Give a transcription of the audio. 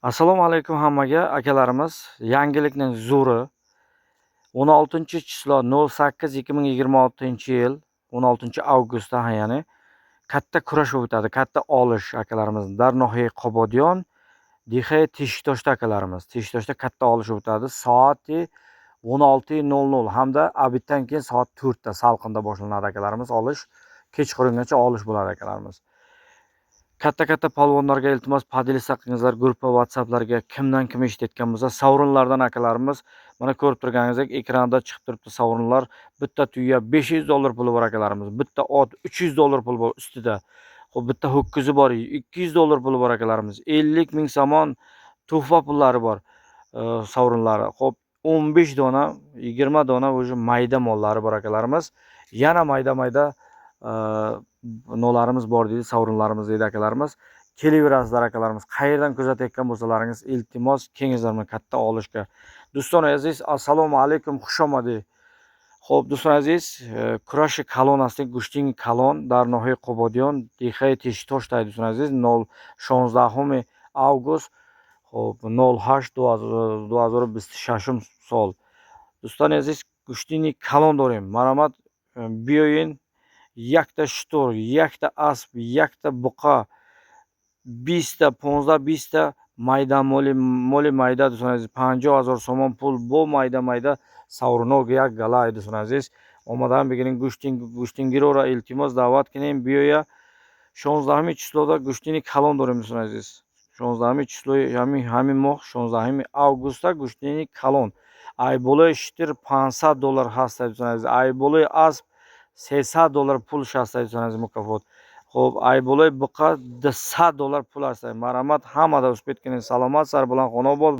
Assalomu alaykum hammaga akalarimiz. Yangilikning zo'ri 16-chislo 08-2026-yil 16-avgustda ya'ni katta kurash o'tadi. Katta olish akalarimiz. Darnohiy Qobodyon, Dixey Teshiktoshda akalarimiz. Teshiktoshda katta olish o'tadi. Soati 16:00 hamda abitdan keyin soat 4 da salqinda boshlanadi akalarimiz. Olish kechqurungacha olish bo'ladi akalarimiz. Katta polvonlarga iltimos, podelish qilingizlar, gruppa WhatsApplarga kimdan kim eshitayotgan bo'lsa, sovrinlardan akalarimiz, mana ko'rib turganingizdek ekranda chiqib turibdi sovrinlar. Bitta tuya $500 puli bor akalarimiz, bitta ot $300 puli bor ustida. Xo'p, bitta ho'kizi bor, $200 puli bor akalarimiz. 50 ming somon tuhfa pullari bor sovrinlari. Xo'p, 15 dona, 20 dona o'sha mayda mollari bor akalarimiz. Yana mayda nolarimiz bor deydi, sovrinlarimiz deydi akalarimiz. Kelaverasizlar akalarimiz. Qayerdan kuzatayotgan bo'lsalaringiz, iltimos kelingizlar mana katta olishga. Do'stlar aziz, assalomu alaykum, xush omading. Xo'p, do'stlar aziz, kurashi kalonasi Gushtin kalon Darnohiy Qobodyon, Dixey Teshiktoshda do'stlar aziz 16 avgust. Xo'p, 08-2026 sol. Do'stlar aziz, Gushtin kalon dorim. Maromat biyoyin yakta shtor, yakta asp, yakta buqa, 20 ta, 15 ta mayda moli mayda do'stlar aziz, 50,000 somon pul bu mayda sovrinog yak gala do'stlar aziz. Omadan begining Gushtin girora iltimos da'vat qiling biyoya 16 chisloda Gushtin kalon dorim do'stlar aziz. 16 chislo hamин moh 16 avgustda Gushtin kalon. Ay bo'lay shtir $500 hasta do'stlar aziz. Ay bo'lay asp $300 pul shasta do'stlar mukofot. Xo'p, ay bo'lay buqa $100 pul hasta. Maromat hammada uspet qiling. Salomat sar bilan xonobod.